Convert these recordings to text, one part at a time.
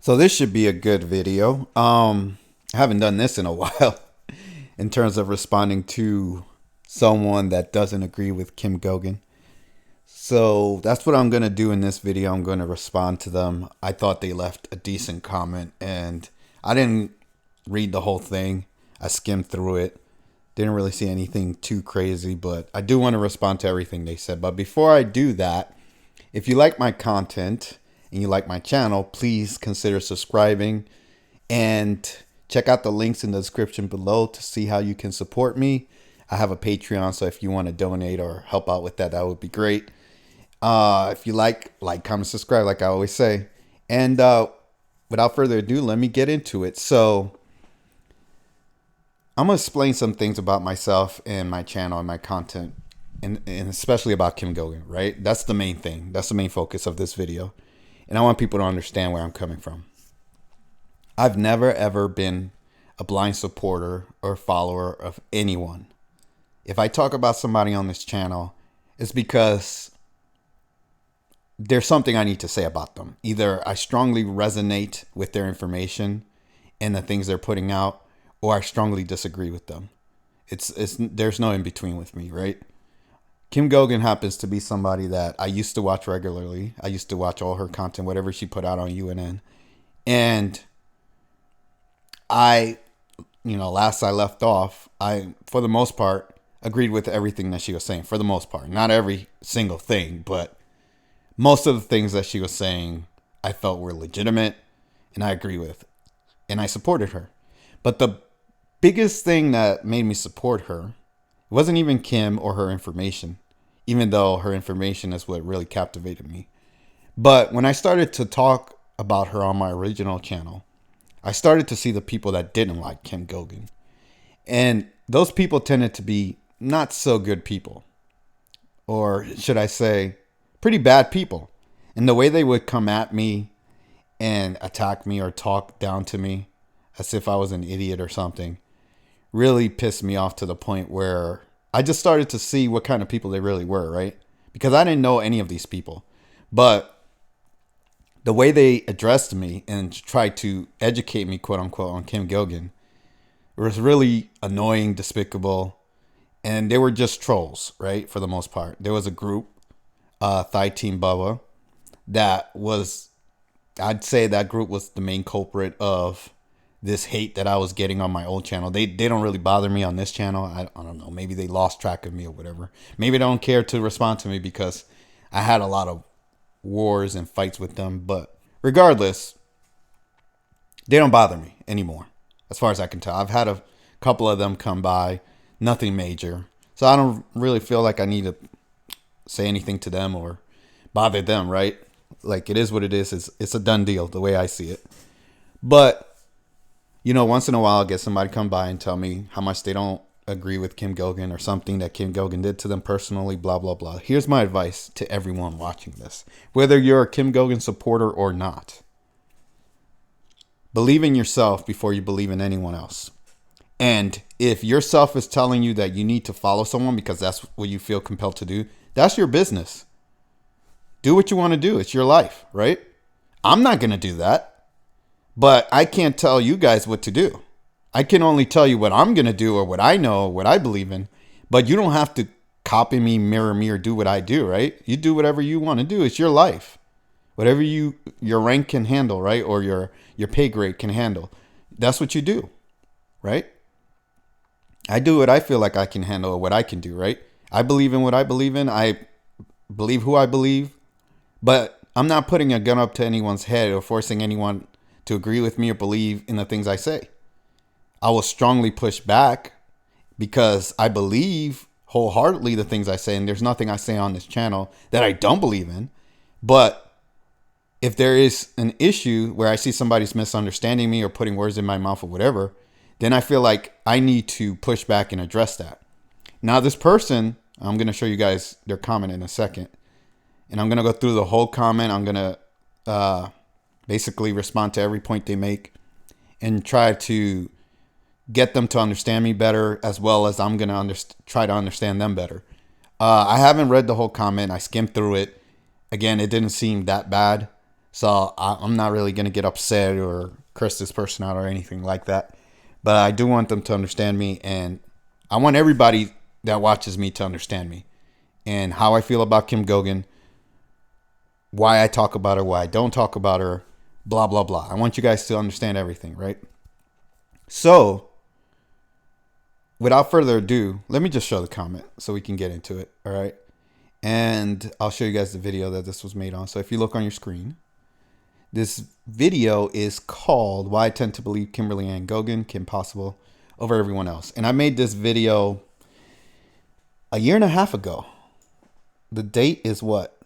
So this should be a good video. I haven't done this in a while in terms of responding to someone that doesn't agree with Kim Goen. So that's what I'm going to do in this video. I'm going to respond to them. I thought they left a decent comment and I didn't read the whole thing. I skimmed through it. Didn't really see anything too crazy, but I do want to respond to everything they said. But before I do that, if you like my content and you like my channel, please consider subscribing and check out the links in the description below to see how you can support me. I have a Patreon, so if you want to donate or help out with that, that would be great. If you like, comment, subscribe, like I always say. And without further ado, let me get into it. So I'm going to explain some things about myself and my channel and my content, and especially about Kim Goen, right? That's the main thing. That's the main focus of this video. And I want people to understand where I'm coming from. I've never, ever been a blind supporter or follower of anyone. If I talk about somebody on this channel, it's because there's something I need to say about them. Either I strongly resonate with their information and the things they're putting out, or I strongly disagree with them. There's no in between with me, right? Kim Goen happens to be somebody that I used to watch regularly. I used to watch all her content, whatever she put out on UNN. And last I left off, I, for the most part, agreed with everything that she was saying. For the most part. Not every single thing, but most of the things that she was saying, I felt were legitimate and I agree with. And I supported her. But the biggest thing that made me support her wasn't even Kim or her information, even though her information is what really captivated me. But when I started to talk about her on my original channel, I started to see the people that didn't like Kim Goen. And those people tended to be not so good people. Or should I say, pretty bad people. And the way they would come at me and attack me or talk down to me as if I was an idiot or something really pissed me off to the point where I just started to see what kind of people they really were, right? Because I didn't know any of these people. But the way they addressed me and tried to educate me, quote unquote, on Kim Goen was really annoying, despicable, and they were just trolls, right? For the most part. There was a group, Thai Team Bubba, that was, I'd say that group was the main culprit of this hate that I was getting on my old channel. They don't really bother me on this channel. I don't know. Maybe they lost track of me or whatever. Maybe they don't care to respond to me because I had a lot of wars and fights with them. But regardless, they don't bother me anymore, as far as I can tell. I've had a couple of them come by, nothing major. So I don't really feel like I need to say anything to them or bother them, right? Like, it is what it is. It's a done deal, the way I see it. But once in a while, I'll get somebody come by and tell me how much they don't agree with Kim Goen or something that Kim Goen did to them personally, blah, blah, blah. Here's my advice to everyone watching this, whether you're a Kim Goen supporter or not. Believe in yourself before you believe in anyone else. And if yourself is telling you that you need to follow someone because that's what you feel compelled to do, that's your business. Do what you want to do. It's your life, right? I'm not going to do that. But I can't tell you guys what to do. I can only tell you what I'm going to do or what I know, or what I believe in. But you don't have to copy me, mirror me, or do what I do, right? You do whatever you want to do. It's your life. Whatever your rank can handle, right? Or your pay grade can handle. That's what you do, right? I do what I feel like I can handle or what I can do, right? I believe in what I believe in. I believe who I believe. But I'm not putting a gun up to anyone's head or forcing anyone to agree with me or believe in the things I say. I will strongly push back because I believe wholeheartedly the things I say, and there's nothing I say on this channel that I don't believe in. But if there is an issue where I see somebody's misunderstanding me or putting words in my mouth or whatever, then I feel like I need to push back and address that. Now, this person, I'm going to show you guys their comment in a second, and I'm going to go through the whole comment. I'm going to basically respond to every point they make and try to get them to understand me better, as well as I'm going to try to understand them better. I haven't read the whole comment. I skimmed through it. Again, it didn't seem that bad. So I'm not really going to get upset or curse this person out or anything like that. But I do want them to understand me, and I want everybody that watches me to understand me and how I feel about Kim Goen, why I talk about her, why I don't talk about her, blah, blah, blah. I want you guys to understand everything, right? So, without further ado, let me just show the comment so we can get into it, all right? And I'll show you guys the video that this was made on. So if you look on your screen, this video is called Why I Tend to Believe Kimberly and Goguen Kim Possible Over Everyone Else. And I made this video a year and a half ago. The date is what?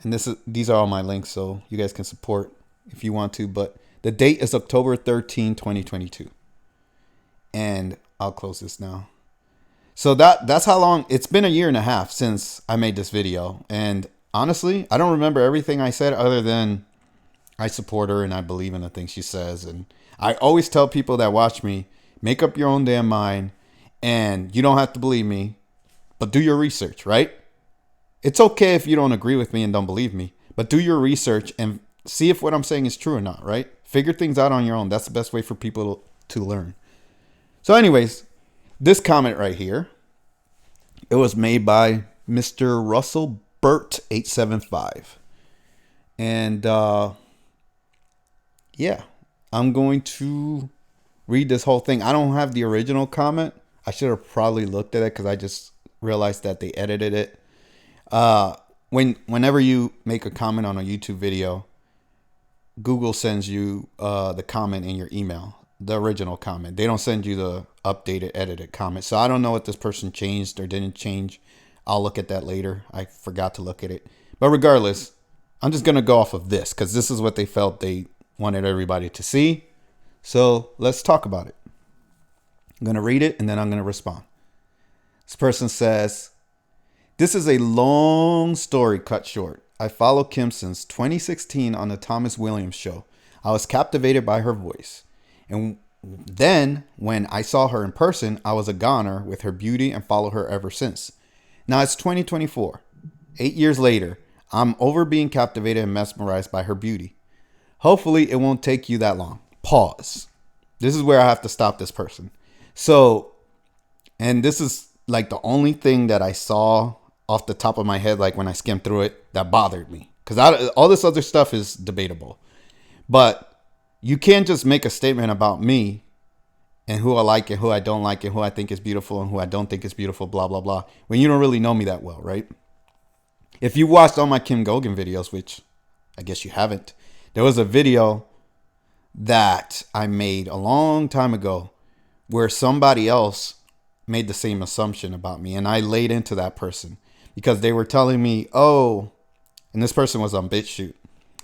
And these are all my links, so you guys can support if you want to. But the date is October 13, 2022. And I'll close this now. So that's how long. It's been a year and a half since I made this video. And honestly, I don't remember everything I said other than I support her and I believe in the things she says. And I always tell people that watch me, make up your own damn mind. And you don't have to believe me, but do your research, right? It's okay if you don't agree with me and don't believe me, but do your research and see if what I'm saying is true or not, right? Figure things out on your own. That's the best way for people to learn. So anyways, this comment right here, it was made by Mr. Russell Burt 875. And yeah, I'm going to read this whole thing. I don't have the original comment. I should have probably looked at it because I just realized that they edited it. Whenever you make a comment on a YouTube video, Google sends you the comment in your email, the original comment. They don't send you the updated, edited comment. So I don't know what this person changed or didn't change. I'll look at that later. I forgot to look at it. But regardless, I'm just going to go off of this because this is what they felt they wanted everybody to see. So let's talk about it. I'm going to read it and then I'm going to respond. This person says, "This is a long story cut short. I follow Kim since 2016 on the Thomas Williams show. I was captivated by her voice. And then when I saw her in person, I was a goner with her beauty and follow her ever since. Now it's 2024. 8 years later, I'm over being captivated and mesmerized by her beauty. Hopefully it won't take you that long." Pause. This is where I have to stop this person. So, and this is like the only thing that I saw off the top of my head, like when I skimmed through it, that bothered me. Because all this other stuff is debatable. But you can't just make a statement about me and who I like and who I don't like and who I think is beautiful and who I don't think is beautiful, blah, blah, blah, when you don't really know me that well, right? If you watched all my Kim Goen videos, which I guess you haven't, there was a video that I made a long time ago where somebody else made the same assumption about me. And I laid into that person because they were telling me, oh, and this person was on BitChute.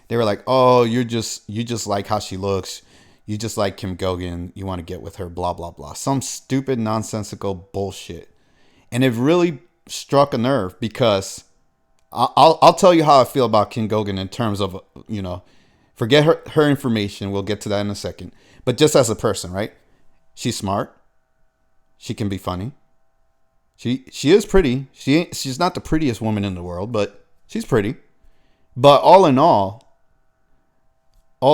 They were like, oh, you just like how she looks. You just like Kim Goen. You want to get with her, blah, blah, blah. Some stupid, nonsensical bullshit. And it really struck a nerve because I'll tell you how I feel about Kim Goen in terms of, forget her information. We'll get to that in a second. But just as a person, right? She's smart. She can be funny. She is pretty. She's not the prettiest woman in the world, but she's pretty. But all in all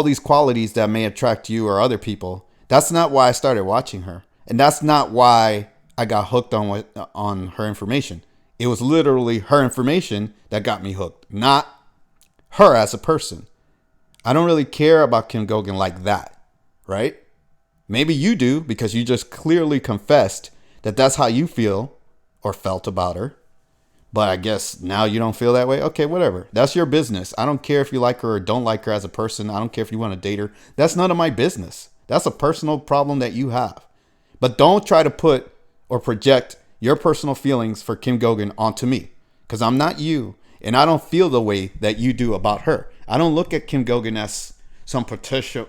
these qualities that may attract you or other people, that's not why I started watching her. And that's not why I got hooked on her information. It was literally her information that got me hooked, not her as a person. I don't really care about Kim Goen like that, right? Maybe you do because you just clearly confessed that that's how you feel or felt about her. But I guess now you don't feel that way. Okay, whatever. That's your business. I don't care if you like her or don't like her as a person. I don't care if you want to date her. That's none of my business. That's a personal problem that you have. But don't try to put or project your personal feelings for Kim Goen onto me because I'm not you. And I don't feel the way that you do about her. I don't look at Kim Goen as some potential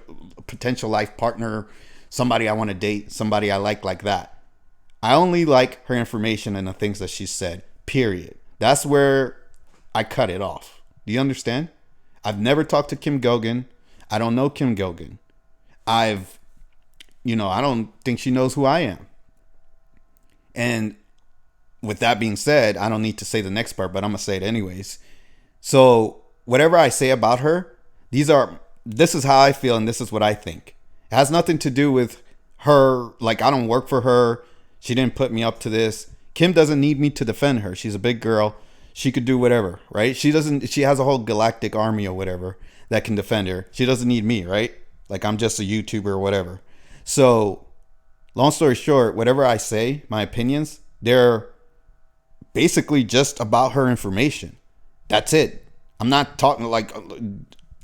life partner, somebody I want to date, somebody I like that. I only like her information and the things that she said, period. That's where I cut it off. Do you understand? I've never talked to Kim Goen. I don't know Kim Goen. I don't think she knows who I am. And with that being said, I don't need to say the next part, but I'm going to say it anyways. So whatever I say about her, this is how I feel and this is what I think. It has nothing to do with her. Like, I don't work for her. She didn't put me up to this. Kim doesn't need me to defend her. She's a big girl. She could do whatever, right? She has a whole galactic army or whatever that can defend her. She doesn't need me, right? Like, I'm just a YouTuber or whatever. So, long story short, whatever I say, my opinions, they're basically just about her information. That's it. I'm not talking like,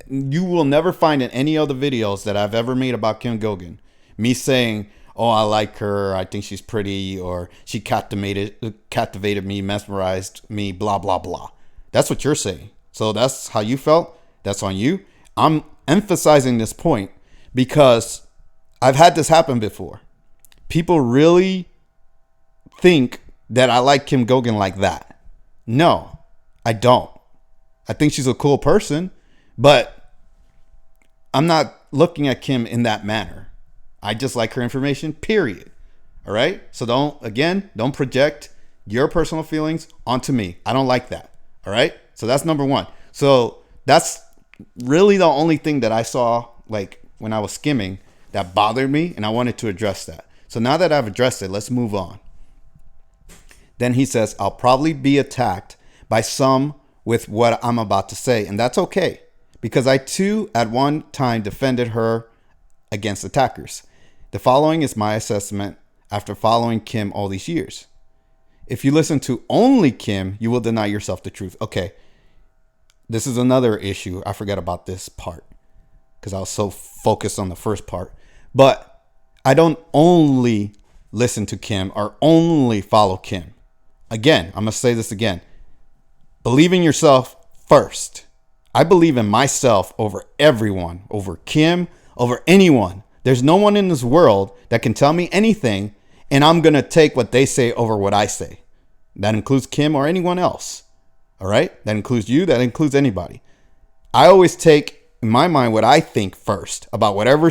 you will never find in any other videos that I've ever made about Kim Goen me saying, oh, I like her, I think she's pretty, or she captivated me, mesmerized me, blah, blah, blah. That's what you're saying. So that's how you felt. That's on you. I'm emphasizing this point because I've had this happen before. People really think that I like Kim Goen like that. No, I don't. I think she's a cool person, but I'm not looking at Kim in that manner. I just like her information, period. All right? So don't project your personal feelings onto me. I don't like that. All right? So that's number one. So that's really the only thing that I saw, like, when I was skimming that bothered me, and I wanted to address that. So now that I've addressed it, let's move on. Then he says, I'll probably be attacked by some with what I'm about to say, and that's okay, because I too at one time defended her against attackers. The following is my assessment after following Kim all these years. If you listen to only Kim, you will deny yourself the truth. Okay, this is another issue. I forgot about this part because I was so focused on the first part. But I don't only listen to Kim or only follow Kim. Again, I'm going to say this again. Believe in yourself first. I believe in myself over everyone, over Kim, over anyone. There's no one in this world that can tell me anything, and I'm going to take what they say over what I say. That includes Kim or anyone else. All right? That includes you. That includes anybody. I always take, in my mind, what I think first about whatever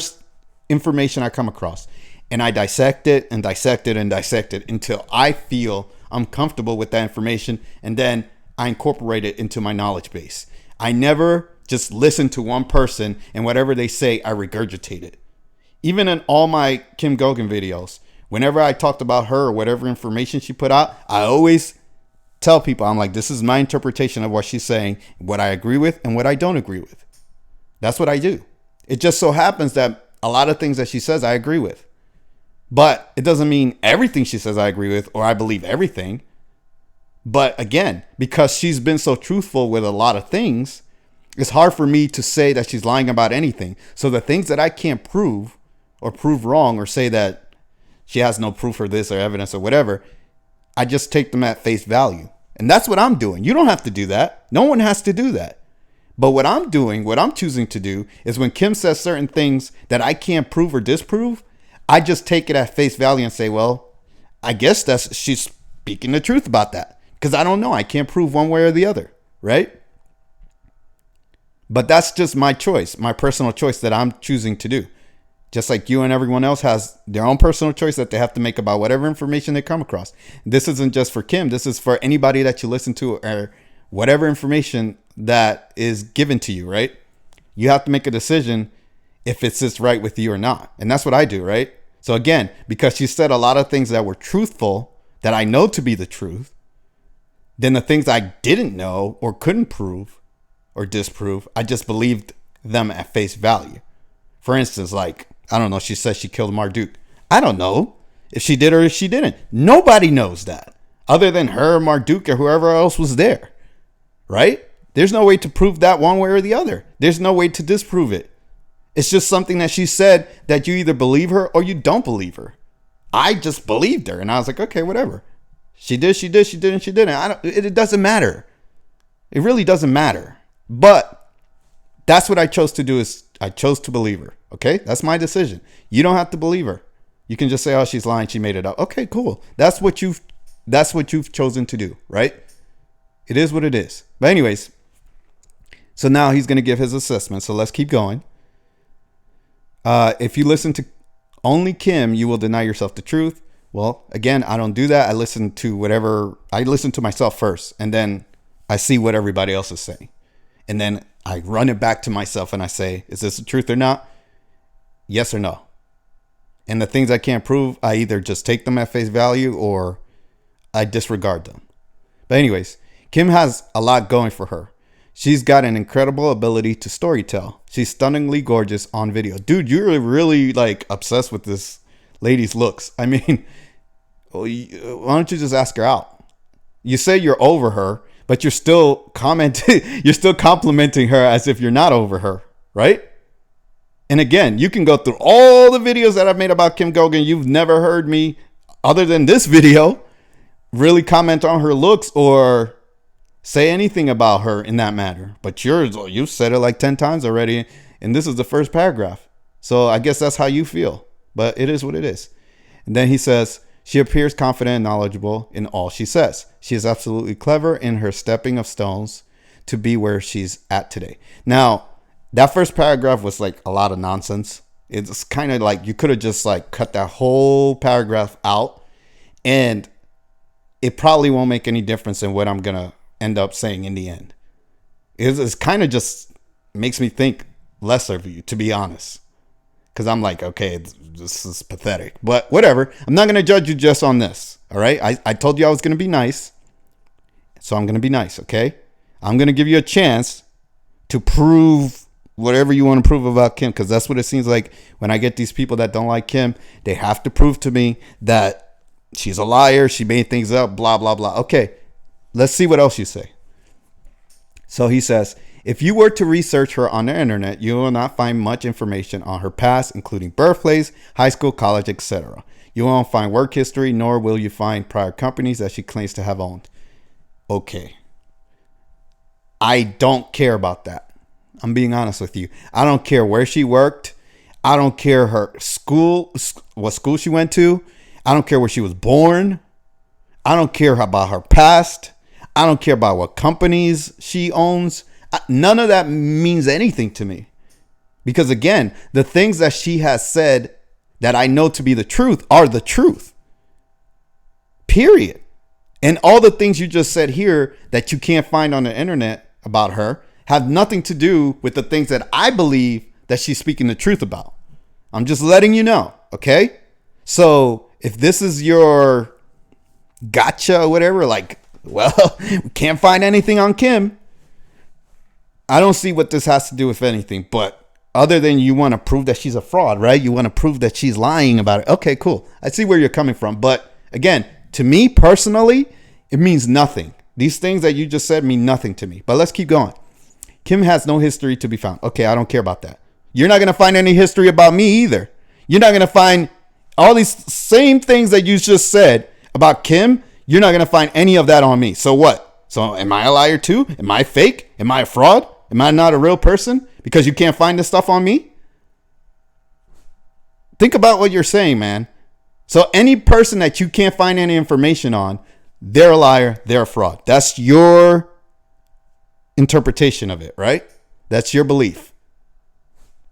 information I come across. And I dissect it and dissect it and dissect it until I feel I'm comfortable with that information. And then I incorporate it into my knowledge base. I never just listen to one person and whatever they say, I regurgitate it. Even in all my Kim Goen videos, whenever I talked about her or whatever information she put out, I always tell people, I'm like, this is my interpretation of what she's saying, what I agree with and what I don't agree with. That's what I do. It just so happens that a lot of things that she says, I agree with. But it doesn't mean everything she says I agree with or I believe everything. But again, because she's been so truthful with a lot of things, it's hard for me to say that she's lying about anything. So the things that I can't prove or prove wrong or say that she has no proof or this or evidence or whatever, I just take them at face value. And that's what I'm doing. You don't have to do that. No one has to do that. But what I'm doing, what I'm choosing to do is when Kim says certain things that I can't prove or disprove, I just take it at face value and say, well, I guess she's speaking the truth about that. Because I don't know. I can't prove one way or the other. Right? But that's just my choice, my personal choice that I'm choosing to do. Just like you and everyone else has their own personal choice that they have to make about whatever information they come across. This isn't just for Kim. This is for anybody that you listen to or whatever information that is given to you, right? You have to make a decision if it sits right with you or not. And that's what I do, right? So again, because she said a lot of things that were truthful, that I know to be the truth, then the things I didn't know or couldn't prove or disprove, I just believed them at face value. For instance, like, I don't know, she says she killed Marduk. I don't know if she did or if she didn't. Nobody knows that other than her, Marduk, or whoever else was there, right? There's no way to prove that one way or the other. There's no way to disprove it. It's just something that she said that you either believe her or you don't believe her. I just believed her, and I was like, okay, whatever. She did, she didn't. It doesn't matter. It really doesn't matter. But that's what I chose to do, is I chose to believe her. Okay, that's my decision. You don't have to believe her. You can just say, oh, she's lying, she made it up. Okay, cool. That's what you've chosen to do, right? It is what it is. But anyways, so now he's going to give his assessment. So let's keep going. If you listen to only Kim, you will deny yourself the truth. Well, again, I don't do that. I listen to myself first, and then I see what everybody else is saying. And then I run it back to myself and I say, is this the truth or not? Yes or no? And the things I can't prove, I either just take them at face value or I disregard them. But anyways, Kim has a lot going for her. She's got an incredible ability to storytell. She's stunningly gorgeous on video. Dude, you're really like obsessed with this lady's looks. I mean, why don't you just ask her out? You say you're over her, but you're still commenting, you're still complimenting her as if you're not over her, right? And again, you can go through all the videos that I've made about Kim Goen. You've never heard me, other than this video, really comment on her looks or say anything about her in that matter. But you've said it like 10 times already, and this is the first paragraph. So I guess that's how you feel. But it is what it is. And then he says, she appears confident and knowledgeable in all she says. She is absolutely clever in her stepping of stones to be where she's at today. Now, that first paragraph was like a lot of nonsense. It's kind of like you could have just like cut that whole paragraph out, and it probably won't make any difference in what I'm going to end up saying in the end. It's kind of just makes me think less of you, to be honest. Because I'm like, okay, this is pathetic. But whatever. I'm not going to judge you just on this. All right. I told you I was going to be nice. So I'm going to be nice. Okay. I'm going to give you a chance to prove whatever you want to prove about Kim. Because that's what it seems like when I get these people that don't like Kim. They have to prove to me that she's a liar. She made things up. Blah, blah, blah. Okay. Let's see what else you say. So he says, if you were to research her on the internet, you will not find much information on her past, including birthplace, high school, college, etc. You won't find work history, nor will you find prior companies that she claims to have owned. Okay. I don't care about that. I'm being honest with you. I don't care where she worked. I don't care her school, what school she went to. I don't care where she was born. I don't care about her past. I don't care about what companies she owns. None of that means anything to me. Because again, the things that she has said that I know to be the truth are the truth. Period. And all the things you just said here that you can't find on the internet about her have nothing to do with the things that I believe that she's speaking the truth about. I'm just letting you know. Okay. So if this is your gotcha or whatever, like, well, we can't find anything on Kim. I don't see what this has to do with anything, but other than you want to prove that she's a fraud, right? You want to prove that she's lying about it. Okay, cool. I see where you're coming from. But again, to me personally, it means nothing. These things that you just said mean nothing to me. But let's keep going. Kim has no history to be found. Okay, I don't care about that. You're not going to find any history about me either. You're not going to find all these same things that you just said about Kim. You're not going to find any of that on me. So what? So am I a liar too? Am I fake? Am I a fraud? Am I not a real person because you can't find this stuff on me? Think about what you're saying, man. So any person that you can't find any information on, they're a liar, they're a fraud. That's your interpretation of it, right? That's your belief.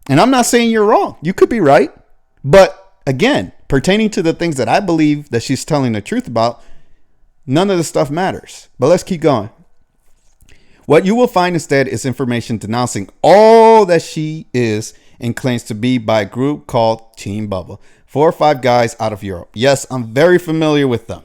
And I'm not saying you're wrong. You could be right. But again, pertaining to the things that I believe that she's telling the truth about, none of the stuff matters. But let's keep going. What you will find instead is information denouncing all that she is and claims to be by a group called Team Bubble. 4 or 5 guys out of Europe. Yes, I'm very familiar with them.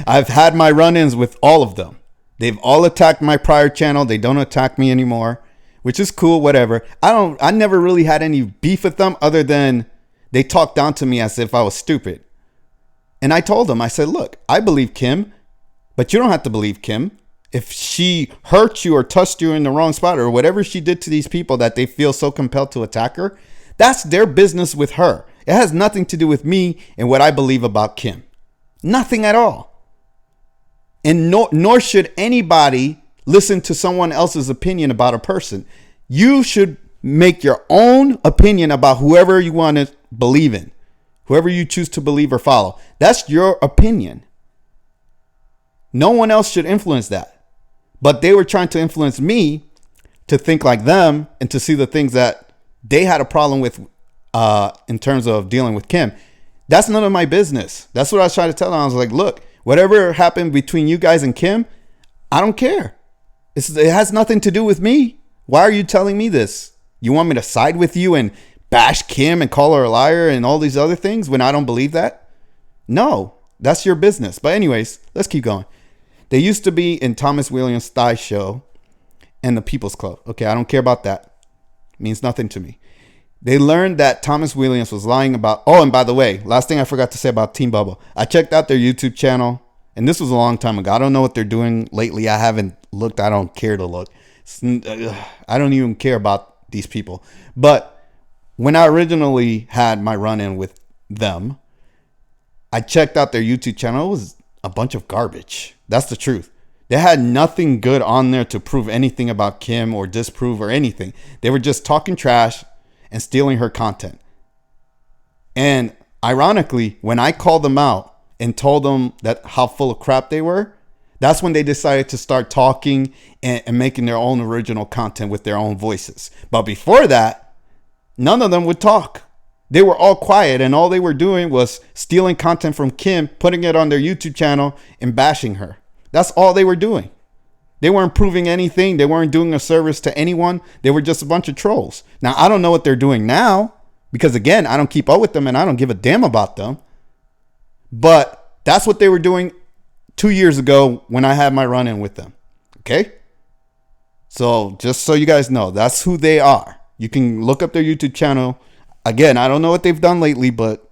I've had my run-ins with all of them. They've all attacked my prior channel. They don't attack me anymore, which is cool, whatever. I never really had any beef with them other than they talked down to me as if I was stupid. And I told them, I said, look, I believe Kim, but you don't have to believe Kim. If she hurt you or touched you in the wrong spot or whatever she did to these people that they feel so compelled to attack her, that's their business with her. It has nothing to do with me and what I believe about Kim. Nothing at all. And nor should anybody listen to someone else's opinion about a person. You should make your own opinion about whoever you want to believe in, whoever you choose to believe or follow. That's your opinion. No one else should influence that. But they were trying to influence me to think like them and to see the things that they had a problem with in terms of dealing with Kim. That's none of my business. That's what I was trying to tell them. I was like, look, whatever happened between you guys and Kim, I don't care. It has nothing to do with me. Why are you telling me this? You want me to side with you and bash Kim and call her a liar and all these other things when I don't believe that? No, that's your business. But anyways, let's keep going. They used to be in Thomas Williams' Thigh Show and the People's Club. Okay, I don't care about that. It means nothing to me. They learned that Thomas Williams was lying about... Oh, and by the way, last thing I forgot to say about Team Bubble. I checked out their YouTube channel, and this was a long time ago. I don't know what they're doing lately. I haven't looked. I don't care to look. I don't even care about these people. But when I originally had my run-in with them, I checked out their YouTube channel. It was a bunch of garbage. That's the truth. They had nothing good on there to prove anything about Kim or disprove or anything. They were just talking trash and stealing her content. And ironically, when I called them out and told them that how full of crap they were, that's when they decided to start talking and making their own original content with their own voices. But before that, none of them would talk. They were all quiet, and all they were doing was stealing content from Kim, putting it on their YouTube channel and bashing her. That's all they were doing. They weren't proving anything. They weren't doing a service to anyone. They were just a bunch of trolls. Now, I don't know what they're doing now because, again, I don't keep up with them and I don't give a damn about them. But that's what they were doing 2 years ago when I had my run-in with them. Okay? So just so you guys know, that's who they are. You can look up their YouTube channel. Again, I don't know what they've done lately, but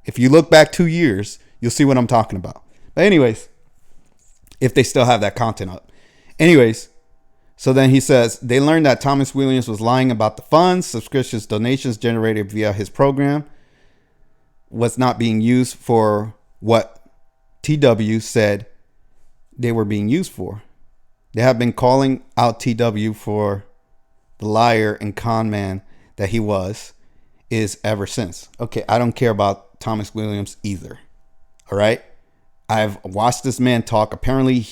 if you look back 2 years, you'll see what I'm talking about. But anyways, if they still have that content up. Anyways, so then he says, they learned that Thomas Williams was lying about the funds, subscriptions, donations generated via his program was not being used for what TW said they were being used for. They have been calling out TW for the liar and con man that he is ever since. Okay, I don't care about Thomas Williams either. All right? I've watched this man talk. Apparently,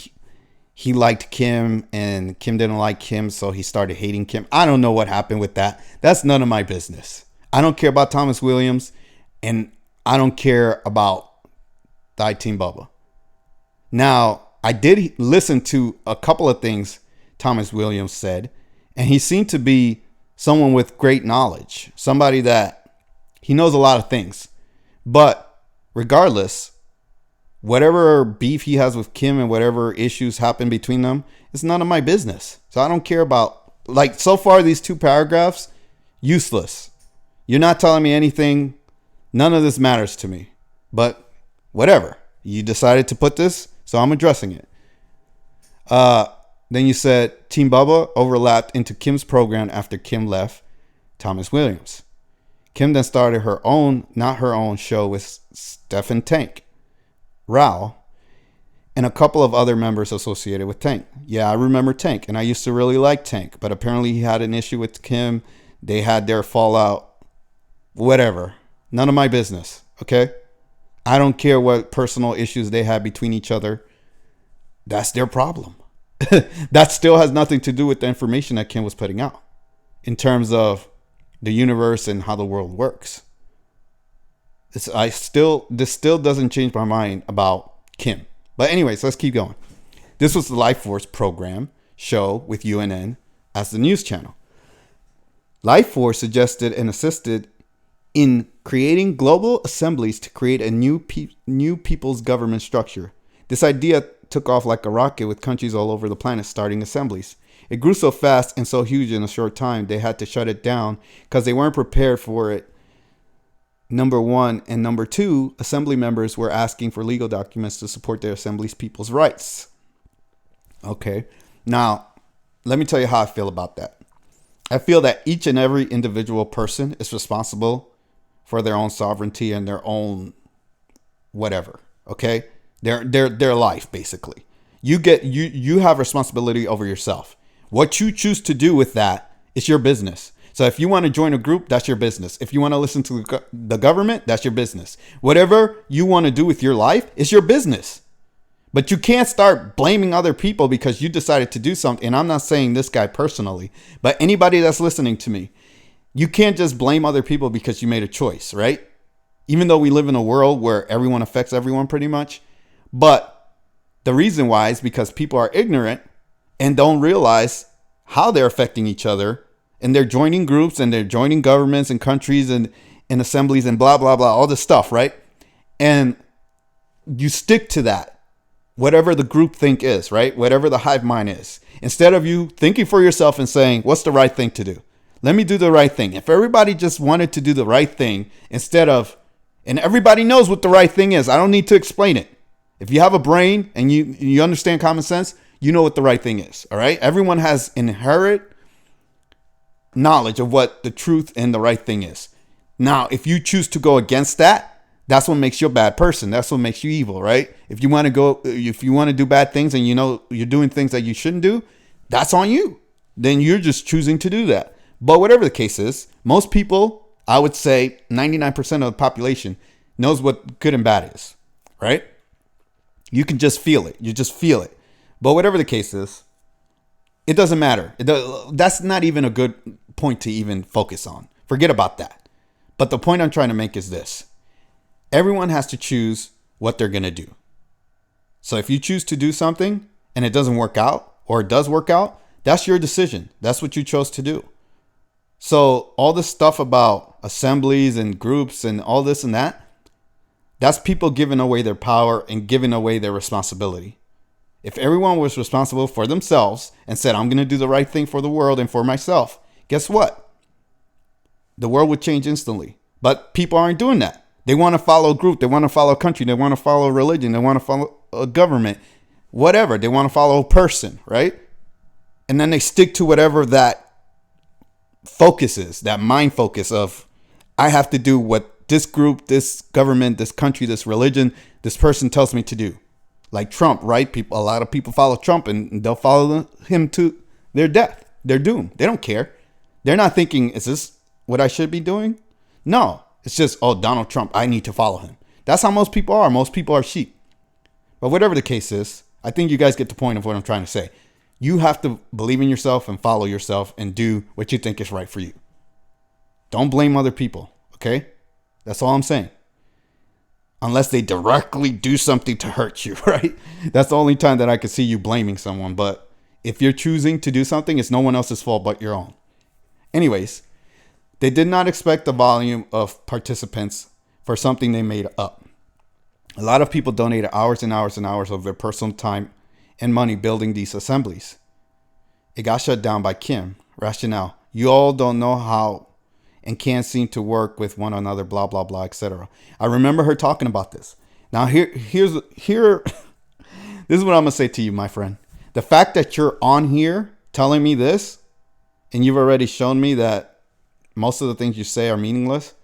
he liked Kim and Kim didn't like him, so he started hating Kim. I don't know what happened with that. That's none of my business. I don't care about Thomas Williams, and I don't care about Thy Team Bubba. Now, I did listen to a couple of things Thomas Williams said, and he seemed to be someone with great knowledge, somebody that he knows a lot of things. But regardless, whatever beef he has with Kim and whatever issues happen between them, it's none of my business. So I don't care about, like, so far these 2 paragraphs, useless. You're not telling me anything. None of this matters to me. But whatever. You decided to put this, so I'm addressing it. Then you said Team Bubba overlapped into Kim's program after Kim left Thomas Williams. Kim then started her own, not her own, show with Stephen Tank, Rao, and a couple of other members associated with Tank. Yeah, I remember Tank, and I used to really like Tank, but apparently he had an issue with Kim. They had their fallout. Whatever. None of my business, okay? I don't care what personal issues they had between each other. That's their problem. That still has nothing to do with the information that Kim was putting out in terms of the universe and how the world works. This still doesn't change my mind about Kim. But anyways, let's keep going. This was the Life Force program show with UNN as the news channel. Life Force suggested and assisted in creating global assemblies to create a new people's government structure. This idea took off like a rocket with countries all over the planet starting assemblies. It grew so fast and so huge in a short time, they had to shut it down because they weren't prepared for it. Number one. And number two, assembly members were asking for legal documents to support their assembly's people's rights. Okay. Now, let me tell you how I feel about that. I feel that each and every individual person is responsible for their own sovereignty and their own whatever. Okay. Their life, basically. You have responsibility over yourself. What you choose to do with that is your business. So if you want to join a group, that's your business. If you want to listen to the government, that's your business. Whatever you want to do with your life is your business. But you can't start blaming other people because you decided to do something. And I'm not saying this guy personally, but anybody that's listening to me, you can't just blame other people because you made a choice, right? Even though we live in a world where everyone affects everyone pretty much. But the reason why is because people are ignorant and don't realize how they're affecting each other, and they're joining groups and they're joining governments and countries and assemblies and blah, blah, blah, all this stuff, right? And you stick to that, whatever the group think is, right? Whatever the hive mind is. Instead of you thinking for yourself and saying, what's the right thing to do? Let me do the right thing. If everybody just wanted to do the right thing instead of, and everybody knows what the right thing is. I don't need to explain it. If you have a brain and you understand common sense, you know what the right thing is. All right. Everyone has inherent knowledge of what the truth and the right thing is. Now, if you choose to go against that, that's what makes you a bad person. That's what makes you evil, right? If you want to do bad things and you know you're doing things that you shouldn't do, that's on you. Then you're just choosing to do that. But whatever the case is, most people, I would say 99% of the population knows what good and bad is, right? You can just feel it. You just feel it. But whatever the case is, it doesn't matter. That's not even a good point to even focus on. Forget about that. But the point I'm trying to make is this. Everyone has to choose what they're going to do. So if you choose to do something and it doesn't work out, or it does work out, that's your decision. That's what you chose to do. So all this stuff about assemblies and groups and all this and that, that's people giving away their power and giving away their responsibility. If everyone was responsible for themselves and said, I'm going to do the right thing for the world and for myself, guess what? The world would change instantly. But people aren't doing that. They want to follow a group. They want to follow a country. They want to follow a religion. They want to follow a government, whatever. They want to follow a person, right? And then they stick to whatever that focus is, that mind focus of, I have to do what this group, this government, this country, this religion, this person tells me to do. Like Trump, right? A lot of people follow Trump and they'll follow him to their death, their doom. They don't care. They're not thinking, is this what I should be doing? No, it's just, oh, Donald Trump, I need to follow him. That's how most people are. Most people are sheep. But whatever the case is, I think you guys get the point of what I'm trying to say. You have to believe in yourself and follow yourself and do what you think is right for you. Don't blame other people, okay? That's all I'm saying. Unless they directly do something to hurt you, right? That's the only time that I could see you blaming someone. But if you're choosing to do something, it's no one else's fault but your own. Anyways, they did not expect the volume of participants for something they made up. A lot of people donated hours and hours and hours of their personal time and money building these assemblies. It got shut down by Kim. Rationale: you all don't know how and can't seem to work with one another, blah, blah, blah, etc. I remember her talking about this. Now, here's this is what I'm going to say to you, my friend. The fact that you're on here telling me this, and you've already shown me that most of the things you say are meaningless,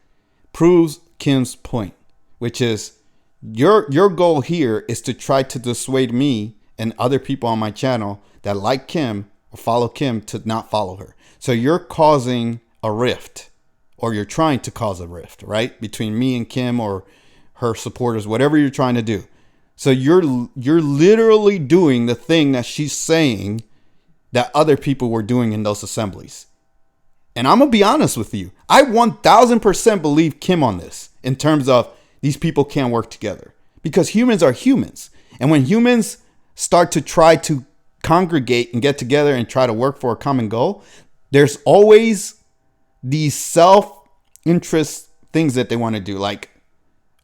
proves Kim's point, which is your goal here is to try to dissuade me and other people on my channel that like Kim or follow Kim to not follow her. So you're causing a rift, or you're trying to cause a rift, right? Between me and Kim or her supporters, whatever you're trying to do. So you're literally doing the thing that she's saying that other people were doing in those assemblies. And I'm going to be honest with you. I 1000% believe Kim on this in terms of these people can't work together, because humans are humans. And when humans start to try to congregate and get together and try to work for a common goal, there's always these self-interest things that they want to do, like,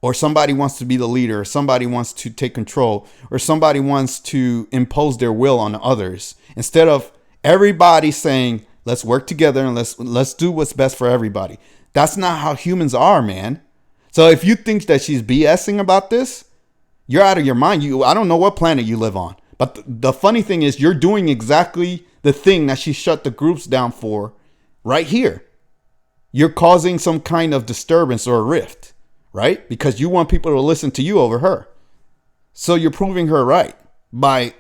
or somebody wants to be the leader, or somebody wants to take control, or somebody wants to impose their will on others, instead of everybody saying, let's work together and let's do what's best for everybody. That's not how humans are, man. So if you think that she's BSing about this, you're out of your mind. I don't know what planet you live on. But the funny thing is, you're doing exactly the thing that she shut the groups down for right here. You're causing some kind of disturbance or a rift, right? Because you want people to listen to you over her. So you're proving her right by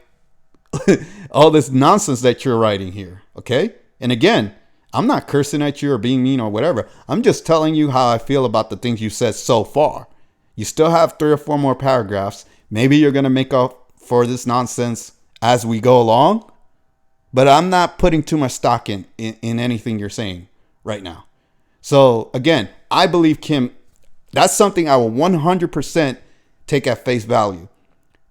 all this nonsense that you're writing here, okay? And again, I'm not cursing at you or being mean or whatever. I'm just telling you how I feel about the things you said so far. You still have 3 or 4 more paragraphs. Maybe you're going to make up for this nonsense as we go along. But I'm not putting too much stock in anything you're saying right now. So again, I believe Kim, that's something I will 100% take at face value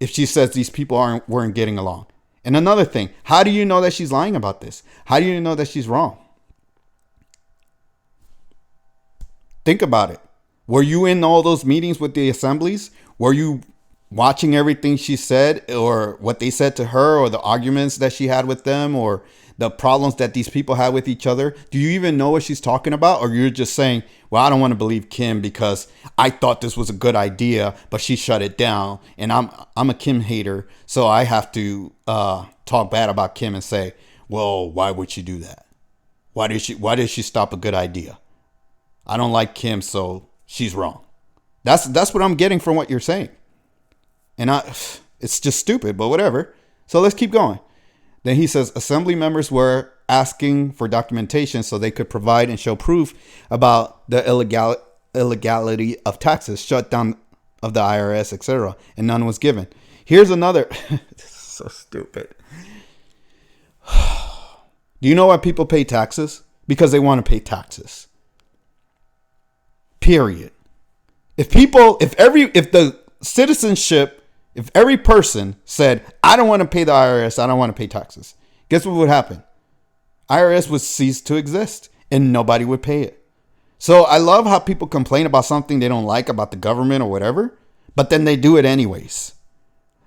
if she says these people weren't getting along. And another thing, how do you know that she's lying about this? How do you know that she's wrong? Think about it. Were you in all those meetings with the assemblies? Were you watching everything she said or what they said to her or the arguments that she had with them or the problems that these people had with each other? Do you even know what she's talking about? Or you're just saying, well, I don't want to believe Kim because I thought this was a good idea, but she shut it down. And I'm a Kim hater. So I have to talk bad about Kim and say, well, why would she do that? Why did she stop a good idea? I don't like Kim, so she's wrong. That's what I'm getting from what you're saying. And it's just stupid, but whatever. So let's keep going. Then he says assembly members were asking for documentation so they could provide and show proof about the illegality of taxes, shutdown of the IRS, etc. And none was given. Here's another. This is so stupid. Do you know why people pay taxes? Because they want to pay taxes. Period. If every person said, I don't want to pay the IRS, I don't want to pay taxes, guess what would happen? IRS would cease to exist and nobody would pay it. So I love how people complain about something they don't like about the government or whatever, but then they do it anyways.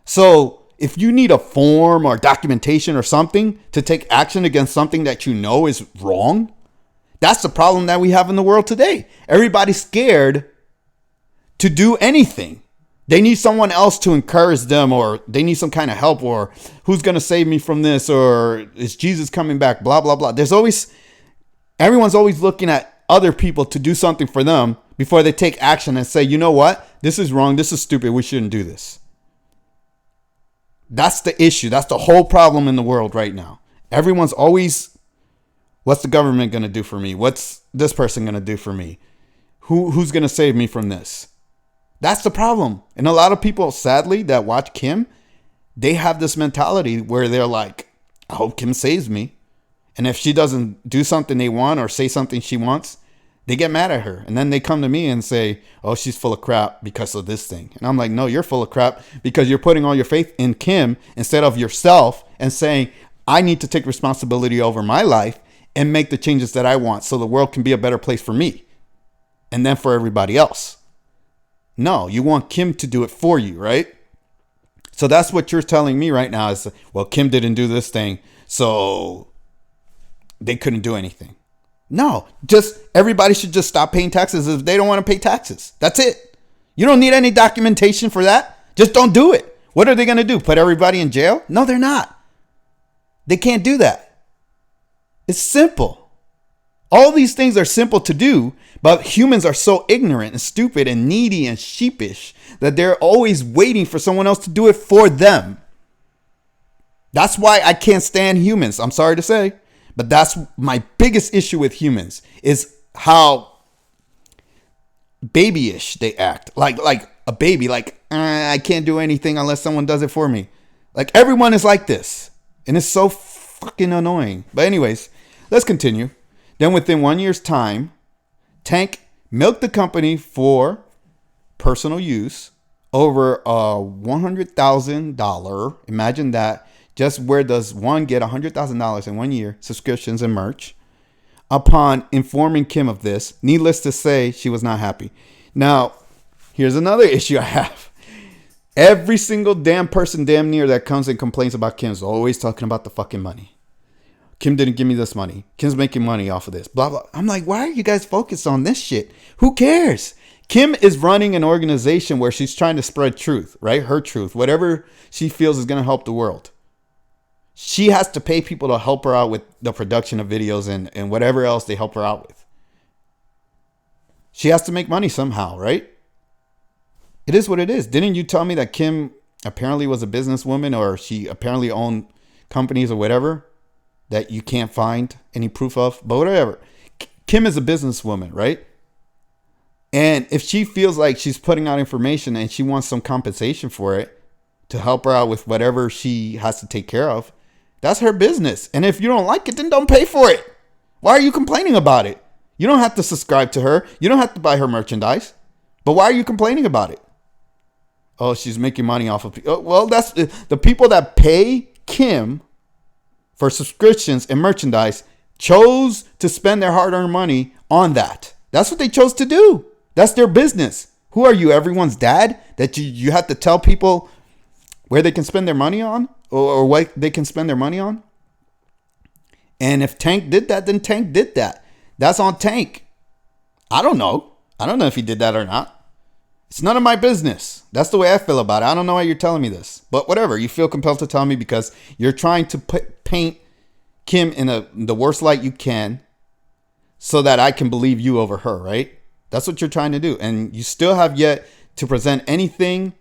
So if you need a form or documentation or something to take action against something that you know is wrong, that's the problem that we have in the world today. Everybody's scared to do anything. They need someone else to encourage them, or they need some kind of help, or who's going to save me from this, or is Jesus coming back, blah, blah, blah. Everyone's always looking at other people to do something for them before they take action and say, you know what? This is wrong. This is stupid. We shouldn't do this. That's the issue. That's the whole problem in the world right now. Everyone's always, what's the government going to do for me? What's this person going to do for me? Who's going to save me from this? That's the problem. And a lot of people, sadly, that watch Kim, they have this mentality where they're like, I hope Kim saves me. And if she doesn't do something they want or say something she wants, they get mad at her. And then they come to me and say, oh, she's full of crap because of this thing. And I'm like, no, you're full of crap because you're putting all your faith in Kim instead of yourself and saying, I need to take responsibility over my life and make the changes that I want so the world can be a better place for me and then for everybody else. No, you want Kim to do it for you, right? So that's what you're telling me right now is, well, Kim didn't do this thing, so they couldn't do anything. No, just everybody should just stop paying taxes if they don't want to pay taxes. That's it. You don't need any documentation for that. Just don't do it. What are they going to do? Put everybody in jail? No, they're not. They can't do that. It's simple. All these things are simple to do, but humans are so ignorant and stupid and needy and sheepish that they're always waiting for someone else to do it for them. That's why I can't stand humans. I'm sorry to say, but that's my biggest issue with humans is how babyish they act. Like a baby, I can't do anything unless someone does it for me. Like everyone is like this. And it's so fucking annoying. But anyways, let's continue. Then within 1 year's time, Tank milked the company for personal use over $100,000. Imagine that. Just where does one get $100,000 in 1 year? Subscriptions and merch. Upon informing Kim of this, needless to say, she was not happy. Now, here's another issue I have. Every single damn person damn near that comes and complains about Kim is always talking about the fucking money. Kim didn't give me this money. Kim's making money off of this. Blah, blah. I'm like, why are you guys focused on this shit? Who cares? Kim is running an organization where she's trying to spread truth, right? Her truth, whatever she feels is going to help the world. She has to pay people to help her out with the production of videos and whatever else they help her out with. She has to make money somehow, right? It is what it is. Didn't you tell me that Kim apparently was a businesswoman or she apparently owned companies or whatever that you can't find any proof of? But whatever. Kim is a businesswoman, right? And if she feels like she's putting out information and she wants some compensation for it to help her out with whatever she has to take care of, that's her business. And if you don't like it, then don't pay for it. Why are you complaining about it? You don't have to subscribe to her. You don't have to buy her merchandise. But why are you complaining about it? Oh, she's making money off of people. Well, that's the people that pay Kim, for subscriptions and merchandise, chose to spend their hard-earned money on that. That's what they chose to do. That's their business. Who are you, everyone's dad? That you have to tell people where they can spend their money on, or what they can spend their money on? And if Tank did that, then Tank did that. That's on Tank. I don't know. I don't know if he did that or not. It's none of my business. That's the way I feel about it. I don't know why you're telling me this. But whatever. You feel compelled to tell me because you're trying to paint Kim in the worst light you can so that I can believe you over her, right? That's what you're trying to do. And you still have yet to present anything,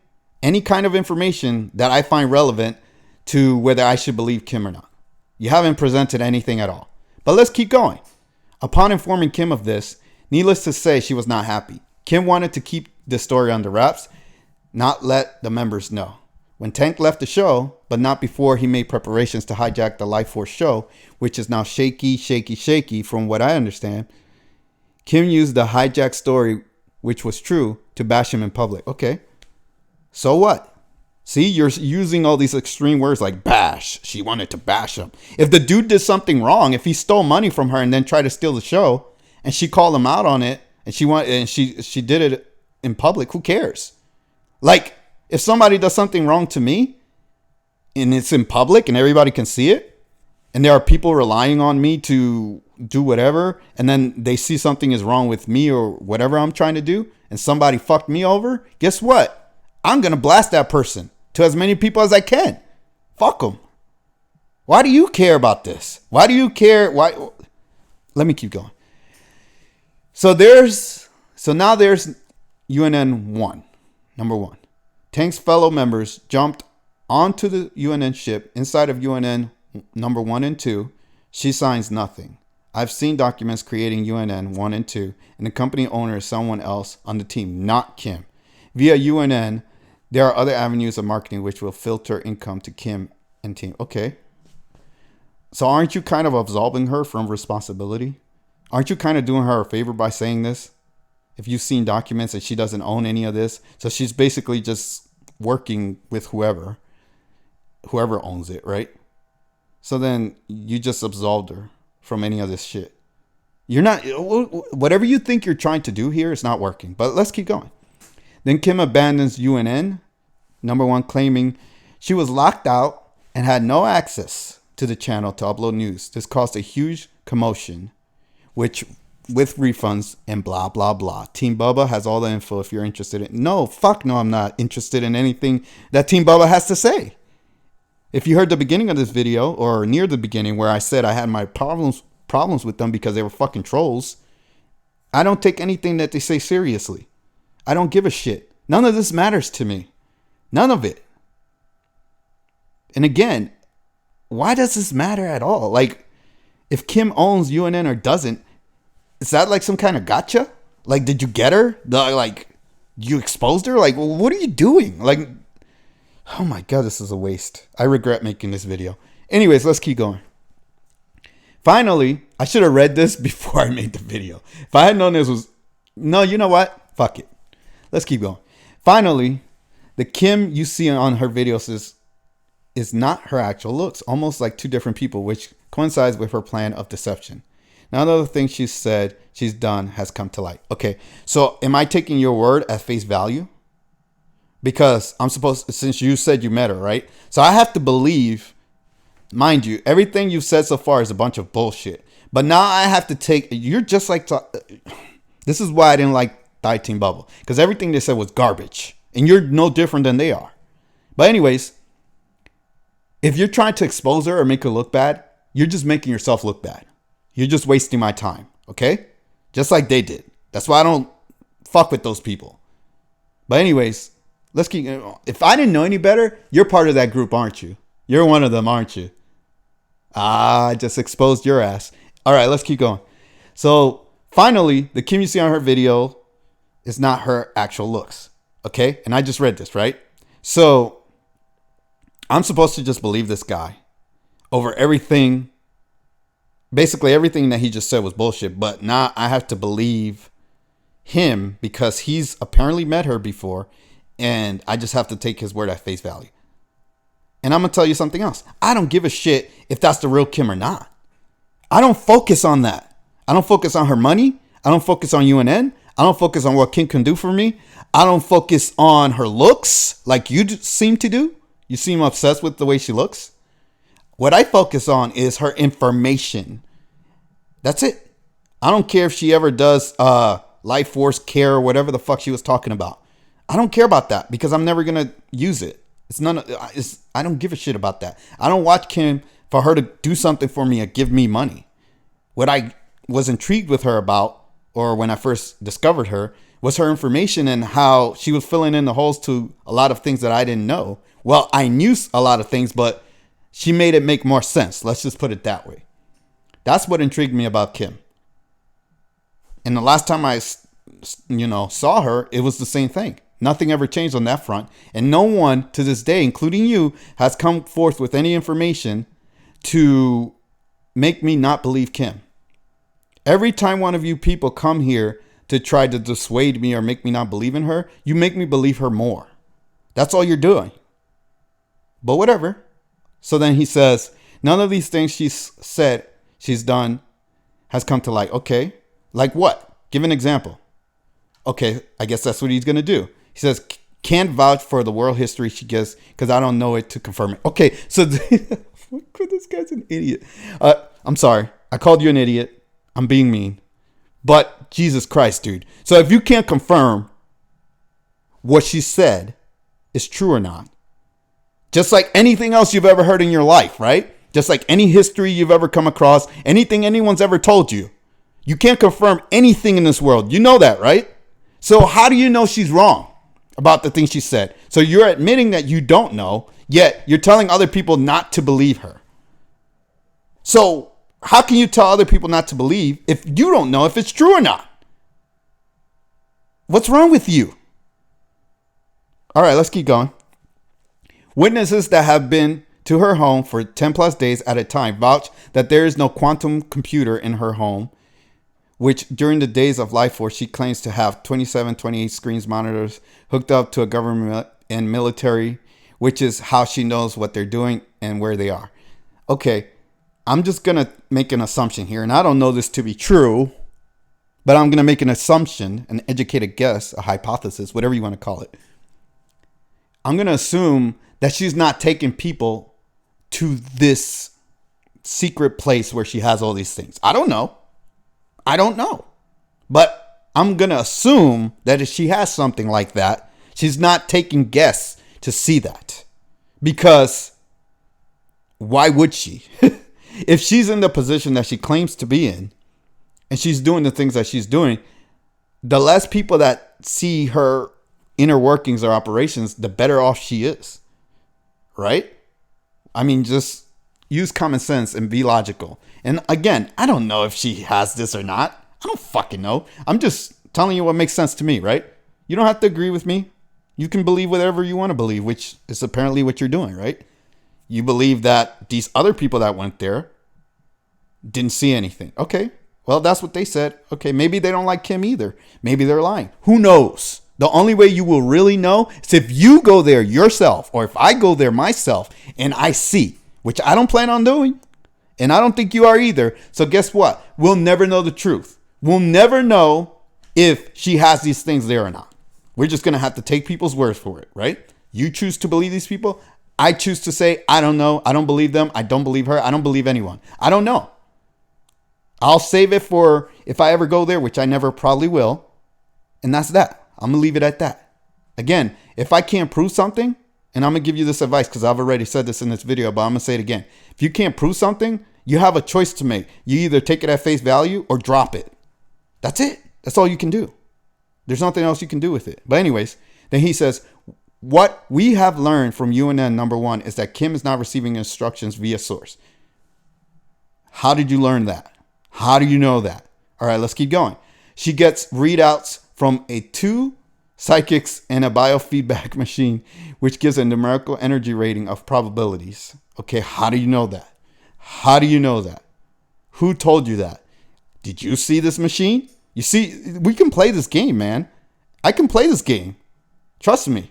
any kind of information that I find relevant to whether I should believe Kim or not. You haven't presented anything at all. But let's keep going. Upon informing Kim of this, needless to say, she was not happy. Kim wanted to keep the story under wraps, not let the members know. When Tank left the show, but not before he made preparations to hijack the Life Force show, which is now shaky from what I understand, Kim used the hijack story, which was true, to bash him in public. Okay, so what? See, you're using all these extreme words like bash. She wanted to bash him. If the dude did something wrong, if he stole money from her and then tried to steal the show, and she called him out on it, and she did it in public, who cares? Like, if somebody does something wrong to me and it's in public and everybody can see it, and there are people relying on me to do whatever, and then they see something is wrong with me or whatever I'm trying to do, and somebody fucked me over, guess what? I'm going to blast that person to as many people as I can. Fuck them. Why do you care about this? Why do you care? Why? Let me keep going. So now there's UNN 1, number 1. Tank's fellow members jumped onto the UNN ship inside of UNN number 1 and 2. She signs nothing. I've seen documents creating UNN 1 and 2, and the company owner is someone else on the team, not Kim. Via UNN, there are other avenues of marketing which will filter income to Kim and team. Okay. So aren't you kind of absolving her from responsibility? Aren't you kind of doing her a favor by saying this? If you've seen documents and she doesn't own any of this. So she's basically just working with whoever owns it, right? So then you just absolved her from any of this shit. You're not, whatever you think you're trying to do here is not working. But let's keep going. Then Kim abandons UNN, number 1, claiming she was locked out and had no access to the channel to upload news. This caused a huge commotion, which with refunds and blah, blah, blah. Team Bubba has all the info if you're interested in. No, fuck no, I'm not interested in anything that Team Bubba has to say. If you heard the beginning of this video, or near the beginning where I said I had my problems with them because they were fucking trolls, I don't take anything that they say seriously. I don't give a shit. None of this matters to me. None of it. And again, why does this matter at all? Like, if Kim owns UNN or doesn't, is that like some kind of gotcha? Like, did you get her? You exposed her? Like, what are you doing? Like, oh my God, this is a waste. I regret making this video. Anyways, let's keep going. Finally, I should have read this before I made the video. If I had known this was... No, you know what? Fuck it. Let's keep going. Finally, the Kim you see on her videos is not her actual looks. Almost like two different people, which coincides with her plan of deception. Now, another thing she said she's done has come to light. Okay, so am I taking your word at face value? Because since you said you met her, right? So I have to believe, mind you, everything you've said so far is a bunch of bullshit. But now I have to take, you're just like, this is why I didn't like Thai Team Bubble. Because everything they said was garbage. And you're no different than they are. But anyways, if you're trying to expose her or make her look bad, you're just making yourself look bad. You're just wasting my time, okay? Just like they did. That's why I don't fuck with those people. But anyways, let's keep... If I didn't know any better, you're part of that group, aren't you? You're one of them, aren't you? I just exposed your ass. All right, let's keep going. So, finally, the Kim you see on her video is not her actual looks, okay? And I just read this, right? So, I'm supposed to just believe this guy over everything. Basically, everything that he just said was bullshit. But now I have to believe him because he's apparently met her before. And I just have to take his word at face value. And I'm going to tell you something else. I don't give a shit if that's the real Kim or not. I don't focus on that. I don't focus on her money. I don't focus on UNN. I don't focus on what Kim can do for me. I don't focus on her looks like you seem to do. You seem obsessed with the way she looks. What I focus on is her information. That's it. I don't care if she ever does life force care or whatever the fuck she was talking about. I don't care about that because I'm never going to use it. I don't give a shit about that. I don't watch Kim for her to do something for me or give me money. What I was intrigued with her about, or when I first discovered her, was her information and how she was filling in the holes to a lot of things that I didn't know. Well, I knew a lot of things, but she made it make more sense. Let's just put it that way. That's what intrigued me about Kim. And the last time I, saw her, it was the same thing. Nothing ever changed on that front. And no one to this day, including you, has come forth with any information to make me not believe Kim. Every time one of you people come here to try to dissuade me or make me not believe in her, you make me believe her more. That's all you're doing. But whatever. So then he says, none of these things she's said, she's done, has come to light. Okay. Like what? Give an example. Okay. I guess that's what he's going to do. He says, can't vouch for the world history she gives because I don't know it to confirm it. Okay. So this guy's an idiot. I'm sorry. I called you an idiot. I'm being mean. But Jesus Christ, dude. So if you can't confirm what she said is true or not, just like anything else you've ever heard in your life, right? Just like any history you've ever come across, anything anyone's ever told you, you can't confirm anything in this world. You know that, right? So how do you know she's wrong about the things she said? So you're admitting that you don't know, yet you're telling other people not to believe her. So how can you tell other people not to believe if you don't know if it's true or not? What's wrong with you? All right, let's keep going. Witnesses that have been to her home for 10 plus days at a time vouch that there is no quantum computer in her home, which during the days of life force, she claims to have 27, 28 screens monitors hooked up to a government and military, which is how she knows what they're doing and where they are. Okay, I'm just going to make an assumption here, and I don't know this to be true, but I'm going to make an assumption, an educated guess, a hypothesis, whatever you want to call it. I'm going to assume that she's not taking people to this secret place where she has all these things. I don't know. But I'm going to assume that if she has something like that, she's not taking guests to see that. Because why would she? If she's in the position that she claims to be in, and she's doing the things that she's doing, the less people that see her inner workings or operations, the better off she is. Right? I mean, just use common sense and be logical. And again, I don't know if she has this or not. I don't fucking know. I'm just telling you what makes sense to me, right? You don't have to agree with me. You can believe whatever you want to believe, which is apparently what you're doing, right? You believe that these other people that went there didn't see anything. Okay, well, that's what they said. Okay, maybe they don't like Kim either. Maybe they're lying. Who knows? The only way you will really know is if you go there yourself, or if I go there myself and I see, which I don't plan on doing, and I don't think you are either. So guess what? We'll never know the truth. We'll never know if she has these things there or not. We're just going to have to take people's word for it, right? You choose to believe these people. I choose to say, I don't know. I don't believe them. I don't believe her. I don't believe anyone. I don't know. I'll save it for if I ever go there, which I never probably will. And that's that. I'm going to leave it at that. Again, if I can't prove something, and I'm going to give you this advice because I've already said this in this video, but I'm going to say it again. If you can't prove something, you have a choice to make. You either take it at face value or drop it. That's it. That's all you can do. There's nothing else you can do with it. But anyways, then he says, what we have learned from UNN, number one, is that Kim is not receiving instructions via source. How did you learn that? How do you know that? All right, let's keep going. She gets readouts from a 2 psychics and a biofeedback machine, which gives a numerical energy rating of probabilities. Okay, how do you know that? How do you know that? Who told you that? Did you see this machine? You see, we can play this game, man. I can play this game. Trust me.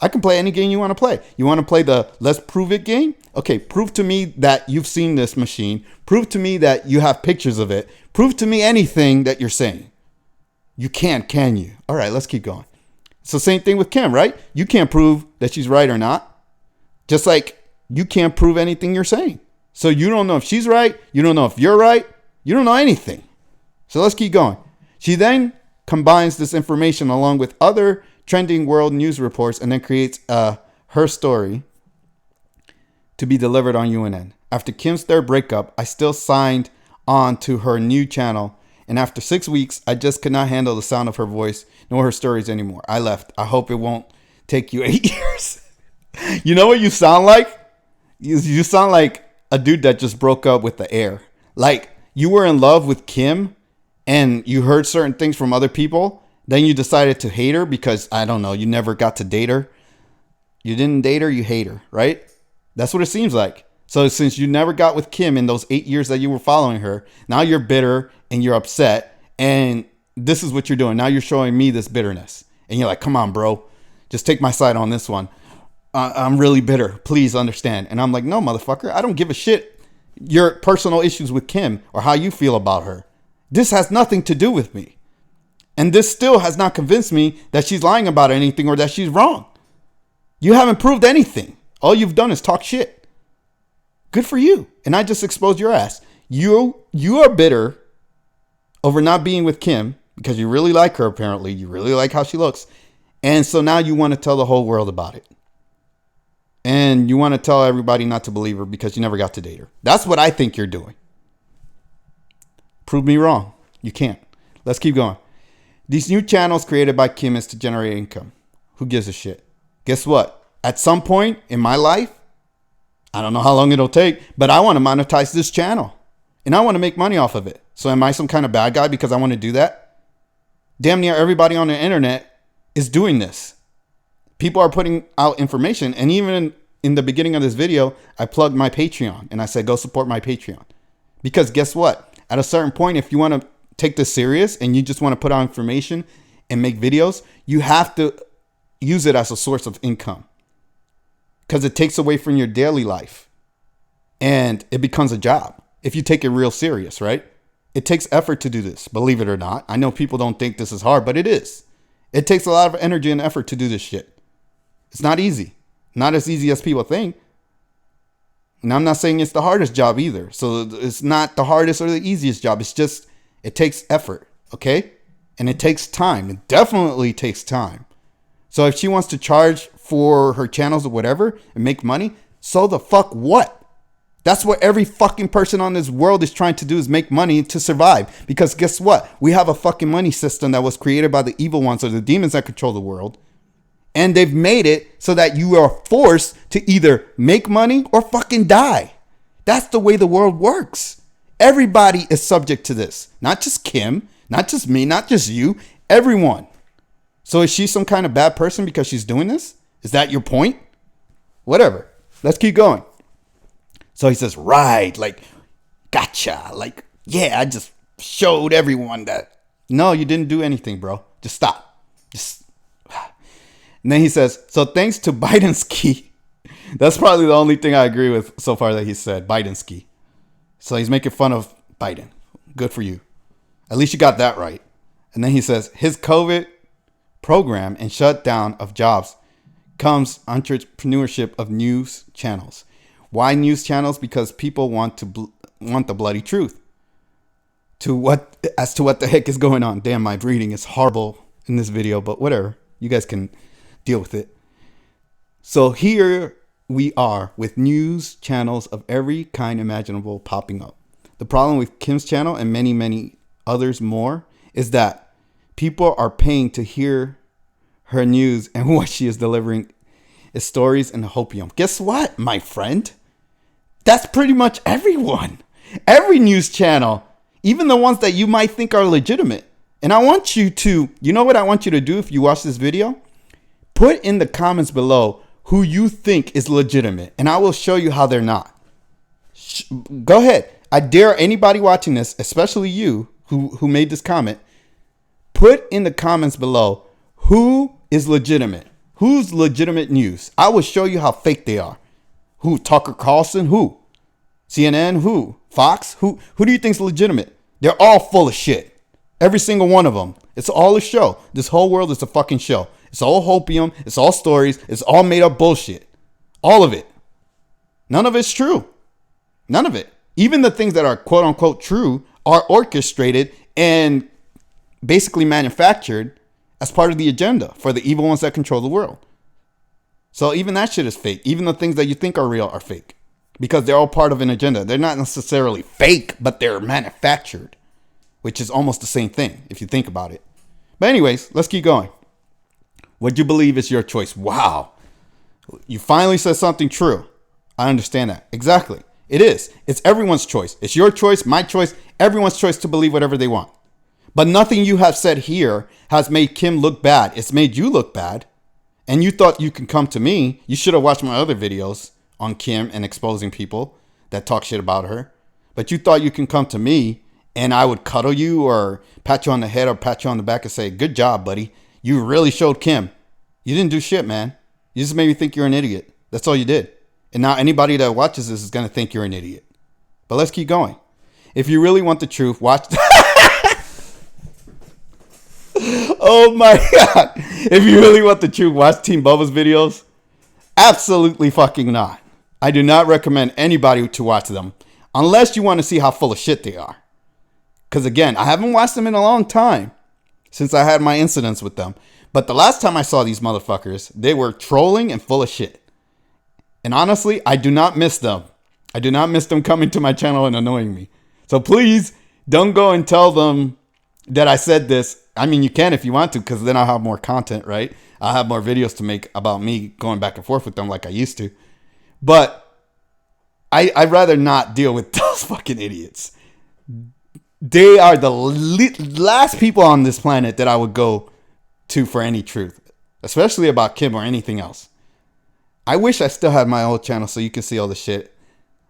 I can play any game you want to play. You want to play the let's prove it game? Okay, prove to me that you've seen this machine. Prove to me that you have pictures of it. Prove to me anything that you're saying. You can't, can you? All right, let's keep going. It's the same thing with Kim, right? You can't prove that she's right or not. Just like you can't prove anything you're saying. So you don't know if she's right. You don't know if you're right. You don't know anything. So let's keep going. She then combines this information along with other trending world news reports and then creates her story to be delivered on UNN. After Kim's third breakup, I still signed on to her new channel. And after 6 weeks, I just could not handle the sound of her voice nor her stories anymore. I left. I hope it won't take you 8 years. You know what you sound like? You sound like a dude that just broke up with the air. Like you were in love with Kim and you heard certain things from other people. Then you decided to hate her because, I don't know, you never got to date her. You didn't date her, you hate her, right? That's what it seems like. So since you never got with Kim in those 8 years that you were following her, now you're bitter and you're upset. And this is what you're doing. Now you're showing me this bitterness. And you're like, come on, bro. Just take my side on this one. I'm really bitter. Please understand. And I'm like, no, motherfucker. I don't give a shit your personal issues with Kim or how you feel about her. This has nothing to do with me. And this still has not convinced me that she's lying about anything or that she's wrong. You haven't proved anything. All you've done is talk shit. Good for you. And I just exposed your ass. You are bitter over not being with Kim because you really like her, apparently. You really like how she looks. And so now you want to tell the whole world about it. And you want to tell everybody not to believe her because you never got to date her. That's what I think you're doing. Prove me wrong. You can't. Let's keep going. These new channels created by Kim is to generate income. Who gives a shit? Guess what? At some point in my life, I don't know how long it'll take, but I want to monetize this channel. And I want to make money off of it. So am I some kind of bad guy because I want to do that? Damn near everybody on the internet is doing this. People are putting out information. And even in the beginning of this video, I plugged my Patreon. And I said, go support my Patreon. Because guess what? At a certain point, if you want to take this serious and you just want to put out information and make videos, you have to use it as a source of income because it takes away from your daily life and it becomes a job if you take it real serious, right? It takes effort to do this, believe it or not. I know people don't think this is hard, but it is. It takes a lot of energy and effort to do this shit. It's not easy. Not as easy as people think. And I'm not saying it's the hardest job either. So it's not the hardest or the easiest job. It's just, it takes effort, okay? And it takes time. It definitely takes time. So if she wants to charge for her channels or whatever and make money, so the fuck what? That's what every fucking person on this world is trying to do, is make money to survive. Because guess what? We have a fucking money system that was created by the evil ones or the demons that control the world. And they've made it so that you are forced to either make money or fucking die. That's the way the world works. Everybody is subject to this. Not just Kim, not just me, not just you, everyone. So is she some kind of bad person because she's doing this? Is that your point? Whatever. Let's keep going. So he says, right, like, gotcha. Like, yeah, I just showed everyone that. No, you didn't do anything, bro. Just stop. And then he says, so thanks to Biden's key. That's probably the only thing I agree with so far that he said, Biden's key. So he's making fun of Biden. Good for you. At least you got that right. And then he says, his COVID program and shutdown of jobs comes entrepreneurship of news channels. Why news channels? Because people want the bloody truth as to what the heck is going on. Damn, my reading is horrible in this video, but whatever. You guys can deal with it. So here we are with news channels of every kind imaginable popping up. The problem with Kim's channel and many, many others more is that people are paying to hear her news, and what she is delivering is stories and hopium. Guess what, my friend? That's pretty much everyone. Every news channel, even the ones that you might think are legitimate. And I want you to, you know what I want you to do if you watch this video? Put in the comments below who you think is legitimate, and I will show you how they're not. Go ahead. I dare anybody watching this, especially you who made this comment, put in the comments below who is legitimate. Who's legitimate news? I will show you how fake they are. Who? Tucker Carlson? Who? CNN? Who? Fox? Who do you think's legitimate? They're all full of shit. Every single one of them. It's all a show. This whole world is a fucking show. It's all hopium. It's all stories. It's all made up bullshit. All of it. None of it's true. None of it. Even the things that are quote unquote true are orchestrated and basically manufactured as part of the agenda for the evil ones that control the world. So even that shit is fake. Even the things that you think are real are fake because they're all part of an agenda. They're not necessarily fake, but they're manufactured, which is almost the same thing if you think about it. But anyways, let's keep going. What you believe is your choice. Wow. You finally said something true. I understand that. Exactly. It is. It's everyone's choice. It's your choice, my choice, everyone's choice to believe whatever they want. But nothing you have said here has made Kim look bad. It's made you look bad. And you thought you can come to me. You should have watched my other videos on Kim and exposing people that talk shit about her. But you thought you can come to me and I would cuddle you or pat you on the head or pat you on the back and say, good job, buddy. You really showed Kim. You didn't do shit, man. You just made me think you're an idiot. That's all you did. And now anybody that watches this is going to think you're an idiot. But let's keep going. If you really want the truth, watch. Oh my God. If you really want the truth, watch Team Bubba's videos. Absolutely fucking not. I do not recommend anybody to watch them unless you want to see how full of shit they are. Because again, I haven't watched them in a long time since I had my incidents with them. But the last time I saw these motherfuckers, they were trolling and full of shit. And honestly, I do not miss them. I do not miss them coming to my channel and annoying me. So please don't go and tell them that I said this. I mean, you can if you want to, because then I'll have more content, right? I'll have more videos to make about me going back and forth with them like I used to. But I'd rather not deal with those fucking idiots. They are the last people on this planet that I would go to for any truth, especially about Kim or anything else. I wish I still had my old channel so you can see all the shit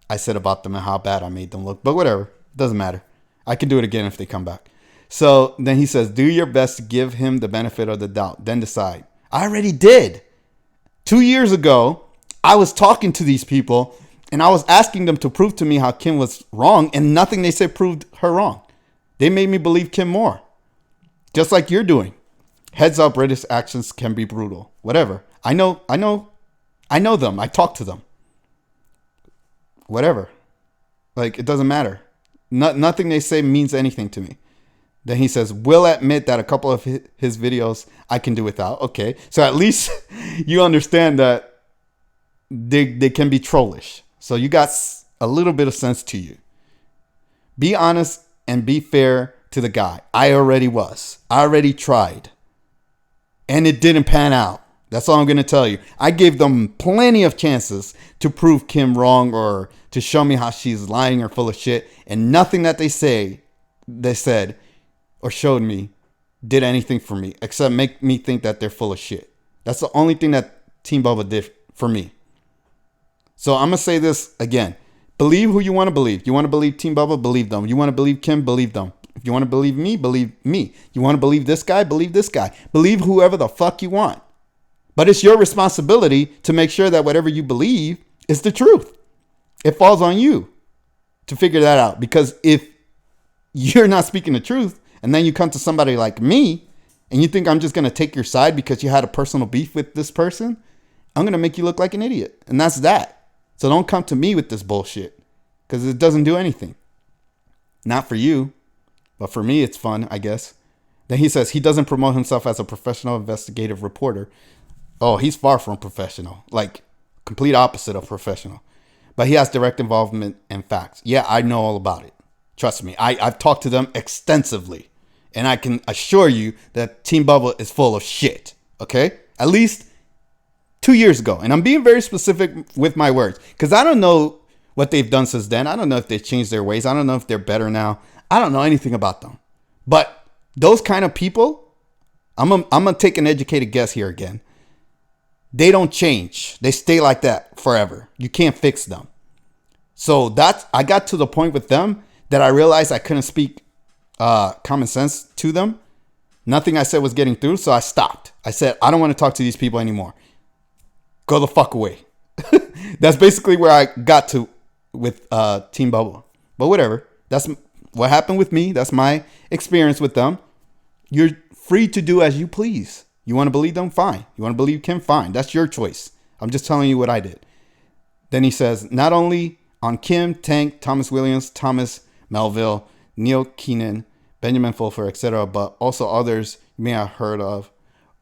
I said about them and how bad I made them look. But whatever. Doesn't matter. I can do it again if they come back. So then he says, do your best to give him the benefit of the doubt. Then decide. I already did. 2 years ago, I was talking to these people and I was asking them to prove to me how Kim was wrong. And nothing they said proved her wrong. They made me believe Kim more. Just like you're doing. Heads up, British actions can be brutal. Whatever. I know them. I talk to them. Whatever. Like, it doesn't matter. Nothing they say means anything to me. Then he says, will admit that a couple of his videos I can do without. Okay. So at least you understand that they can be trollish. So you got a little bit of sense to you. Be honest and be fair to the guy. I already was. I already tried. And it didn't pan out. That's all I'm going to tell you. I gave them plenty of chances to prove Kim wrong or to show me how she's lying or full of shit. And nothing that they said or showed me did anything for me except make me think that they're full of shit. That's the only thing that Team Bubba did for me. So I'm going to say this again. Believe who you want to believe. You want to believe Team Bubba? Believe them. You want to believe Kim? Believe them. If you want to believe me? Believe me. You want to believe this guy? Believe this guy. Believe whoever the fuck you want. But it's your responsibility to make sure that whatever you believe is the truth. It falls on you to figure that out. Because if you're not speaking the truth and then you come to somebody like me and you think I'm just going to take your side because you had a personal beef with this person, I'm going to make you look like an idiot. And that's that. So don't come to me with this bullshit because it doesn't do anything. Not for you, but for me, it's fun, I guess. Then he says he doesn't promote himself as a professional investigative reporter. Oh, he's far from professional, like complete opposite of professional. But he has direct involvement in facts. Yeah, I know all about it. Trust me. I've talked to them extensively. And I can assure you that Team Bubba is full of shit. Okay? At least 2 years ago. And I'm being very specific with my words. Because I don't know what they've done since then. I don't know if they've changed their ways. I don't know if they're better now. I don't know anything about them. But those kind of people, I'm going to take an educated guess here again. They don't change. They stay like that forever. You can't fix them. So I got to the point with them that I realized I couldn't speak common sense to them Nothing I said was getting through, so I stopped. I said, I don't want to talk to these people anymore. Go the fuck away. That's basically where I got to with Team Bubble. But whatever. That's what happened with me. That's my experience with them. You're free to do as you please. You want to believe them? Fine. You want to believe Kim? Fine. That's your choice. I'm just telling you what I did. Then he says, not only on Kim, Tank, Thomas Williams, Thomas Melville, Neil Keenan, Benjamin Fulfer, etc., but also others you may have heard of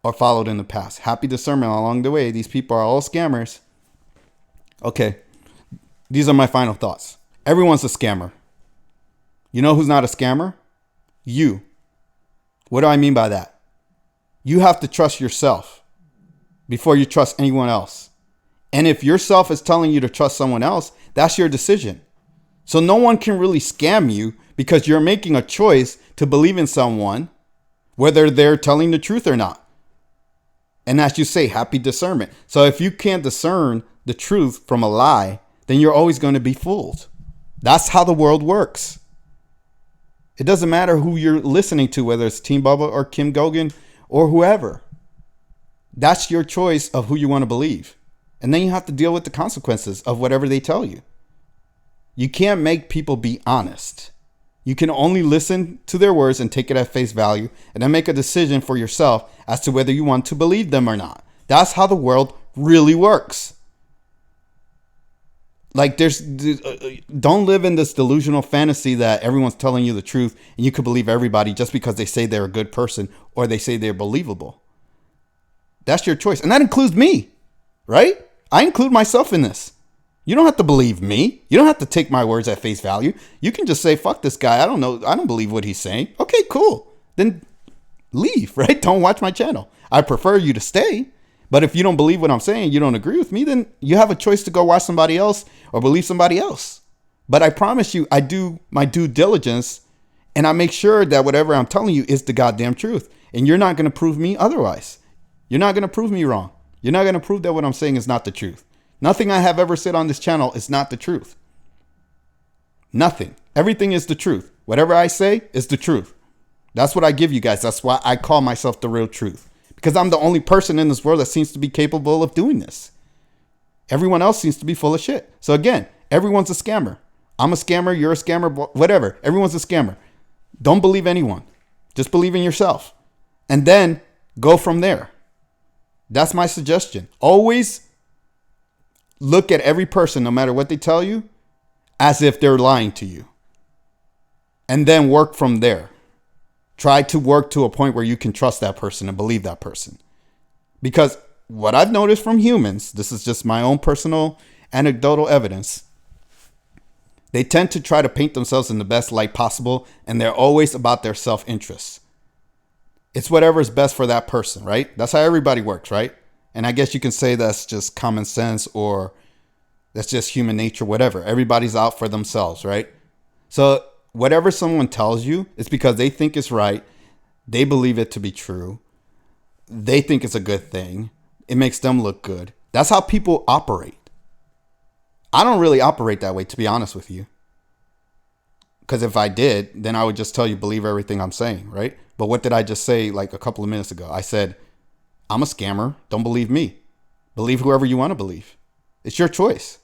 or followed in the past. Happy discernment along the way. These people are all scammers. Okay. These are my final thoughts. Everyone's a scammer. You know who's not a scammer? You. What do I mean by that? You have to trust yourself before you trust anyone else. And if yourself is telling you to trust someone else, that's your decision. So no one can really scam you because you're making a choice to believe in someone, whether they're telling the truth or not. And as you say, happy discernment. So if you can't discern the truth from a lie, then you're always going to be fooled. That's how the world works. It doesn't matter who you're listening to, whether it's Team Bubba or Kim Goen or whoever. That's your choice of who you want to believe. And then you have to deal with the consequences of whatever they tell you. You can't make people be honest. You can only listen to their words and take it at face value and then make a decision for yourself as to whether you want to believe them or not. That's how the world really works. Like don't live in this delusional fantasy that everyone's telling you the truth and you could believe everybody just because they say they're a good person or they say they're believable. That's your choice. And that includes me, right? I include myself in this. You don't have to believe me. You don't have to take my words at face value. You can just say, fuck this guy. I don't know. I don't believe what he's saying. Okay, cool. Then leave, right? Don't watch my channel. I prefer you to stay. But if you don't believe what I'm saying, you don't agree with me, then you have a choice to go watch somebody else or believe somebody else. But I promise you, I do my due diligence and I make sure that whatever I'm telling you is the goddamn truth. And you're not going to prove me otherwise. You're not going to prove me wrong. You're not going to prove that what I'm saying is not the truth. Nothing I have ever said on this channel is not the truth. Nothing. Everything is the truth. Whatever I say is the truth. That's what I give you guys. That's why I call myself the real truth. Because I'm the only person in this world that seems to be capable of doing this. Everyone else seems to be full of shit. So again, everyone's a scammer. I'm a scammer. You're a scammer. Whatever. Everyone's a scammer. Don't believe anyone. Just believe in yourself. And then go from there. That's my suggestion. Always look at every person, no matter what they tell you, as if they're lying to you. And then work from there. Try to work to a point where you can trust that person and believe that person. Because what I've noticed from humans, this is just my own personal anecdotal evidence, they tend to try to paint themselves in the best light possible, and they're always about their self-interest. It's whatever is best for that person, right? That's how everybody works, right? And I guess you can say that's just common sense or that's just human nature, whatever. Everybody's out for themselves, right? So whatever someone tells you, it's because they think it's right. They believe it to be true. They think it's a good thing. It makes them look good. That's how people operate. I don't really operate that way, to be honest with you. Because if I did, then I would just tell you, believe everything I'm saying, right? But what did I just say like a couple of minutes ago? I said, I'm a scammer. Don't believe me. Believe whoever you want to believe. It's your choice.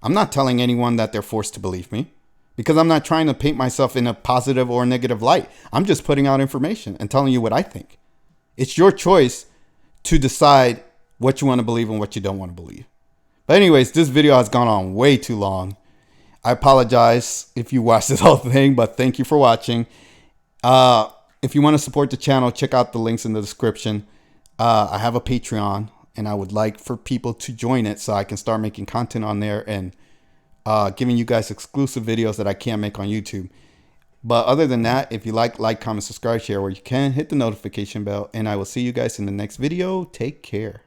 I'm not telling anyone that they're forced to believe me because I'm not trying to paint myself in a positive or negative light. I'm just putting out information and telling you what I think. It's your choice to decide what you want to believe and what you don't want to believe. But anyways, this video has gone on way too long. I apologize if you watched this whole thing, but thank you for watching. If you want to support the channel, check out the links in the description. I have a Patreon and I would like for people to join it so I can start making content on there and giving you guys exclusive videos that I can't make on YouTube. But other than that, if you like, comment, subscribe, share where you can, hit the notification bell, and I will see you guys in the next video. Take care.